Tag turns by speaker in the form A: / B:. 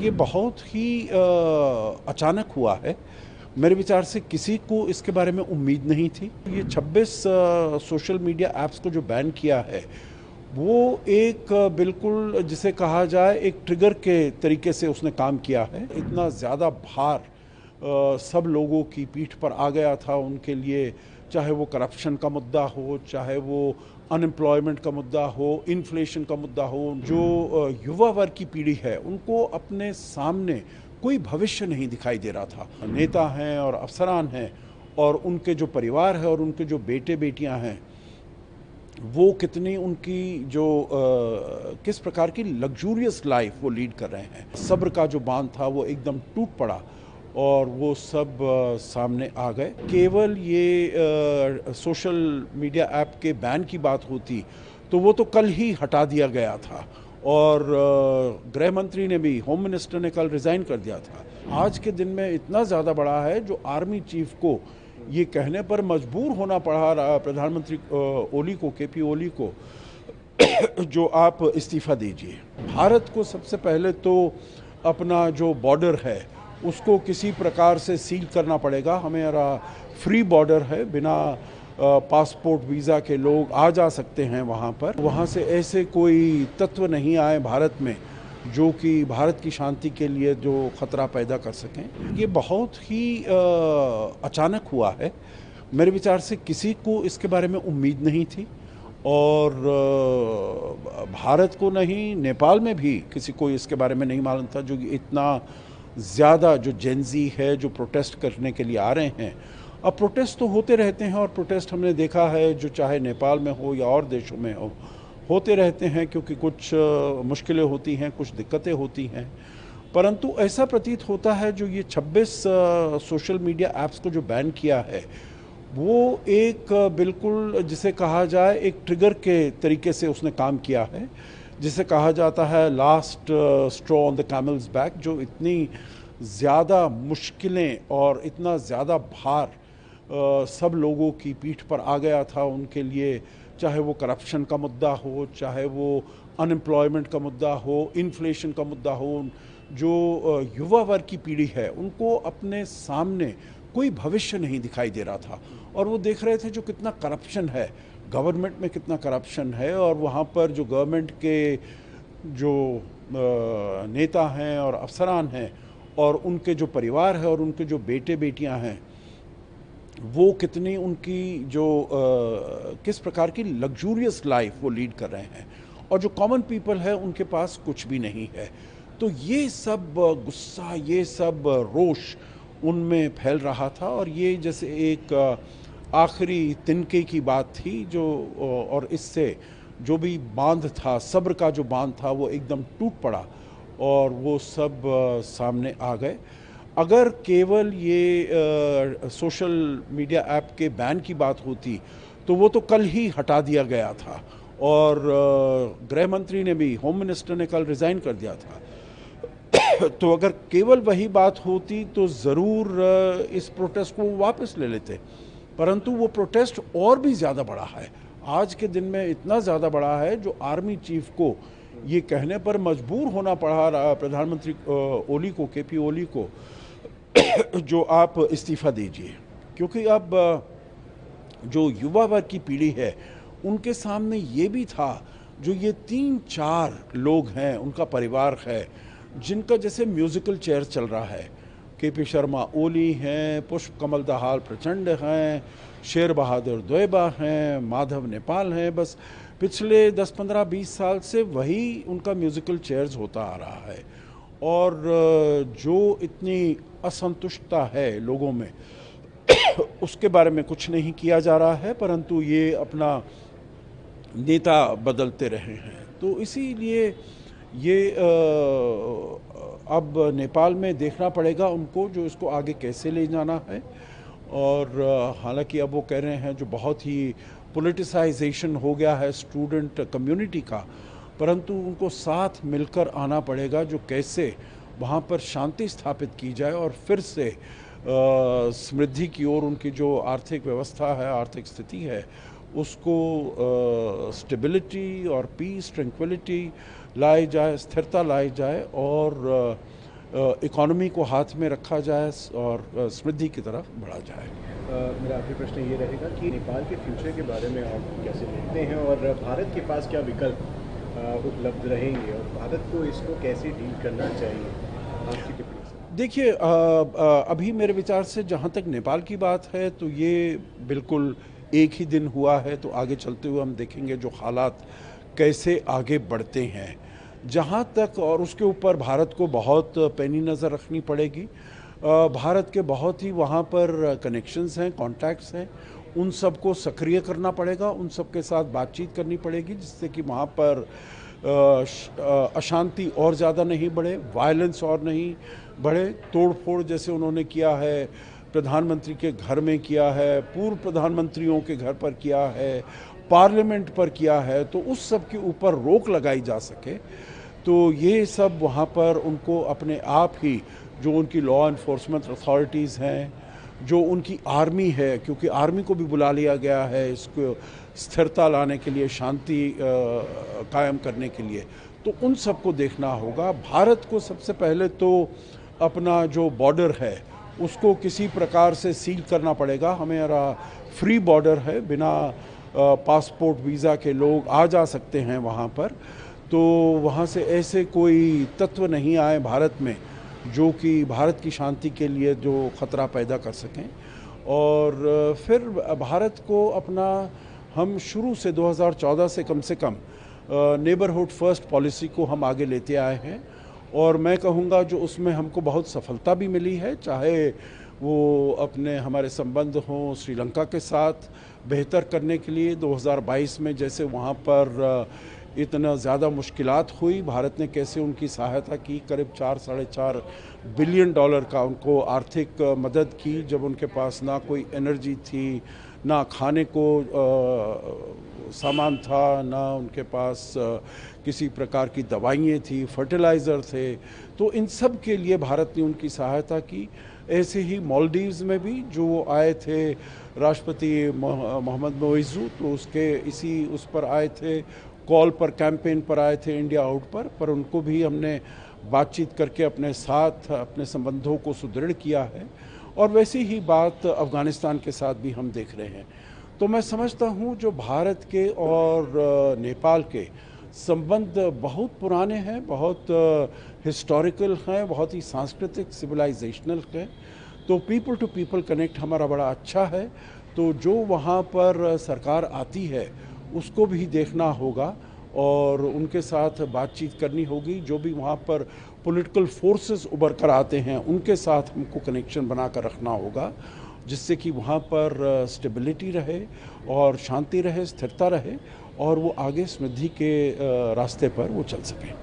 A: ये बहुत ही अचानक हुआ है। मेरे विचार से किसी को इसके बारे में उम्मीद नहीं थी। ये 26 सोशल मीडिया ऐप्स को जो बैन किया है, वो एक बिल्कुल जिसे कहा जाए एक ट्रिगर के तरीके से उसने काम किया है। इतना ज़्यादा भार सब लोगों की पीठ पर आ गया था उनके लिए, चाहे वो करप्शन का मुद्दा हो, चाहे वो अनएम्प्लॉयमेंट का मुद्दा हो, इन्फ्लेशन का मुद्दा हो। जो युवा वर्ग की पीढ़ी है, उनको अपने सामने कोई भविष्य नहीं दिखाई दे रहा था। नेता हैं और अफसरान हैं और उनके जो परिवार है और उनके जो बेटे बेटियां हैं, वो कितनी उनकी जो किस प्रकार की लग्जूरियस लाइफ वो लीड कर रहे हैं। सब्र का जो बांध था वो एकदम टूट पड़ा और वो सब सामने आ गए। केवल ये सोशल मीडिया ऐप के बैन की बात होती तो वो तो कल ही हटा दिया गया था और गृह मंत्री ने भी, होम मिनिस्टर ने कल रिज़ाइन कर दिया था। आज के दिन में इतना ज़्यादा बड़ा है जो आर्मी चीफ को ये कहने पर मजबूर होना पड़ा प्रधानमंत्री ओली को, केपी ओली को, जो आप इस्तीफ़ा दीजिए। भारत को सबसे पहले तो अपना जो बॉर्डर है उसको किसी प्रकार से सील करना पड़ेगा। हमारा फ्री बॉर्डर है, बिना पासपोर्ट वीज़ा के लोग आ जा सकते हैं वहाँ पर। वहाँ से ऐसे कोई तत्व नहीं आए भारत में जो कि भारत की शांति के लिए जो ख़तरा पैदा कर सकें। ये बहुत ही अचानक हुआ है। मेरे विचार से किसी को इसके बारे में उम्मीद नहीं थी और भारत को नहीं, नेपाल में भी किसी को इसके बारे में नहीं मालूम था। जो इतना ज़्यादा जो जेनजी है जो प्रोटेस्ट करने के लिए आ रहे हैं, अब प्रोटेस्ट तो होते रहते हैं और प्रोटेस्ट हमने देखा है जो चाहे नेपाल में हो या और देशों में हो, होते रहते हैं क्योंकि कुछ मुश्किलें होती हैं, कुछ दिक्कतें होती हैं। परंतु ऐसा प्रतीत होता है जो ये 26 सोशल मीडिया ऐप्स को जो बैन किया है, वो एक बिल्कुल जिसे कहा जाए एक ट्रिगर के तरीके से उसने काम किया है, जिसे कहा जाता है last straw on the camel's back. जो इतनी ज़्यादा मुश्किलें और इतना ज़्यादा भार सब लोगों की पीठ पर आ गया था उनके लिए, चाहे वो करप्शन का मुद्दा हो, चाहे वो अनएम्प्लॉयमेंट का मुद्दा हो, इन्फ्लेशन का मुद्दा हो। जो युवा वर्ग की पीढ़ी है, उनको अपने सामने कोई भविष्य नहीं दिखाई दे रहा था और वो देख रहे थे जो कितना करप्शन है, गवर्नमेंट में कितना करप्शन है और वहाँ पर जो गवर्नमेंट के जो नेता हैं और अफसरान हैं और उनके जो परिवार है और उनके जो बेटे बेटियां हैं, वो कितनी उनकी जो किस प्रकार की लग्जूरियस लाइफ वो लीड कर रहे हैं और जो कॉमन पीपल है उनके पास कुछ भी नहीं है। तो ये सब गुस्सा, ये सब रोष उनमें फैल रहा था और ये जैसे एक आखिरी तिनके की बात थी जो, और इससे जो भी बांध था, सब्र का जो बांध था वो एकदम टूट पड़ा और वो सब सामने आ गए। अगर केवल ये सोशल मीडिया ऐप के बैन की बात होती तो वो तो कल ही हटा दिया गया था और गृह मंत्री ने भी, होम मिनिस्टर ने कल रिज़ाइन कर दिया था। तो अगर केवल वही बात होती तो ज़रूर इस प्रोटेस्ट को वापस ले लेते, परंतु वो प्रोटेस्ट और भी ज़्यादा बड़ा है। आज के दिन में इतना ज़्यादा बड़ा है जो आर्मी चीफ को ये कहने पर मजबूर होना पड़ा प्रधानमंत्री ओली को, केपी ओली को, जो आप इस्तीफ़ा दीजिए। क्योंकि अब जो युवा वर्ग की पीढ़ी है उनके सामने ये भी था, जो ये 3-4 लोग हैं, उनका परिवार है, जिनका जैसे म्यूज़िकल चेयर चल रहा है। केपी शर्मा ओली हैं, पुष्प कमल दाहाल प्रचंड हैं, शेर बहादुर द्वेबा हैं, माधव नेपाल हैं। बस पिछले 10, 15, 20 साल से वही उनका म्यूज़िकल चेयर्स होता आ रहा है और जो इतनी असंतुष्टता है लोगों में उसके बारे में कुछ नहीं किया जा रहा है, परंतु ये अपना नेता बदलते रहे हैं। तो इसीलिए ये अब नेपाल में देखना पड़ेगा उनको जो इसको आगे कैसे ले जाना है। और हालांकि अब वो कह रहे हैं जो बहुत ही पॉलिटिसाइजेशन हो गया है स्टूडेंट कम्युनिटी का, परंतु उनको साथ मिलकर आना पड़ेगा जो कैसे वहाँ पर शांति स्थापित की जाए और फिर से समृद्धि की ओर उनकी जो आर्थिक व्यवस्था है, आर्थिक स्थिति है, उसको स्टेबिलिटी और पीस, ट्रैंक्विलिटी लाई जाए, स्थिरता लाई जाए और इकोनॉमी को हाथ में रखा जाए और समृद्धि की तरफ बढ़ा जाए।
B: मेरा आखिरी प्रश्न ये रहेगा कि नेपाल के फ्यूचर के बारे में आप कैसे देखते हैं और भारत के पास क्या विकल्प उपलब्ध रहेंगे और भारत को इसको कैसे डील करना चाहिए, आपकी टिप्पणी से।
A: देखिए, अभी मेरे विचार से जहाँ तक नेपाल की बात है तो ये बिल्कुल एक ही दिन हुआ है, तो आगे चलते हुए हम देखेंगे जो हालात कैसे आगे बढ़ते हैं। जहाँ तक और उसके ऊपर भारत को बहुत पैनी नज़र रखनी पड़ेगी। भारत के बहुत ही वहाँ पर कनेक्शंस हैं, कॉन्टैक्ट्स हैं, उन सब को सक्रिय करना पड़ेगा, उन सब के साथ बातचीत करनी पड़ेगी जिससे कि वहाँ पर अशांति और ज़्यादा नहीं बढ़े, वायलेंस और नहीं बढ़े। तोड़ फोड़ जैसे उन्होंने किया है, प्रधानमंत्री के घर में किया है, पूर्व प्रधानमंत्रियों के घर पर किया है, पार्लियामेंट पर किया है, तो उस सब के ऊपर रोक लगाई जा सके। तो ये सब वहाँ पर उनको अपने आप ही जो उनकी लॉ एनफोर्समेंट अथॉरिटीज़ हैं, जो उनकी आर्मी है, क्योंकि आर्मी को भी बुला लिया गया है इसको स्थिरता लाने के लिए, शांति कायम करने के लिए, तो उन सबको देखना होगा। भारत को सबसे पहले तो अपना जो बॉर्डर है उसको किसी प्रकार से सील करना पड़ेगा। हमारा फ्री बॉर्डर है, बिना पासपोर्ट वीज़ा के लोग आ जा सकते हैं वहाँ पर, तो वहाँ से ऐसे कोई तत्व नहीं आए भारत में जो कि भारत की शांति के लिए जो ख़तरा पैदा कर सकें। और फिर भारत को अपना, हम शुरू से 2014 से कम नेबरहुड फर्स्ट पॉलिसी को हम आगे लेते आए हैं और मैं कहूँगा जो उसमें हमको बहुत सफलता भी मिली है, चाहे वो अपने हमारे संबंध हों श्रीलंका के साथ बेहतर करने के लिए 2022 में जैसे वहाँ पर इतना ज़्यादा मुश्किलात हुई, भारत ने कैसे उनकी सहायता की, करीब 4-4.5 बिलियन डॉलर का उनको आर्थिक मदद की जब उनके पास ना कोई एनर्जी थी, ना खाने को सामान था, ना उनके पास किसी प्रकार की दवाइयाँ थी, फर्टिलाइज़र थे, तो इन सब के लिए भारत ने उनकी सहायता की। ऐसे ही मालदीव्स में भी जो आए थे राष्ट्रपति मोहम्मद मोइज़ू, तो उसके इसी उस पर आए थे, कॉल पर, कैंपेन पर आए थे इंडिया आउट पर उनको भी हमने बातचीत करके अपने साथ अपने संबंधों को सुदृढ़ किया है। और वैसी ही बात अफ़गानिस्तान के साथ भी हम देख रहे हैं। तो मैं समझता हूँ जो भारत के और नेपाल के संबंध बहुत पुराने हैं, बहुत हिस्टोरिकल हैं, बहुत ही सांस्कृतिक सिविलाइजेशनल हैं, तो पीपल टू पीपल कनेक्ट हमारा बड़ा अच्छा है। तो जो वहाँ पर सरकार आती है उसको भी देखना होगा और उनके साथ बातचीत करनी होगी। जो भी वहाँ पर पॉलिटिकल फोर्सेस उभर कर आते हैं उनके साथ हमको कनेक्शन बना कर रखना होगा जिससे कि वहाँ पर स्टेबिलिटी रहे और शांति रहे, स्थिरता रहे और वो आगे समृद्धि के रास्ते पर वो चल सकें।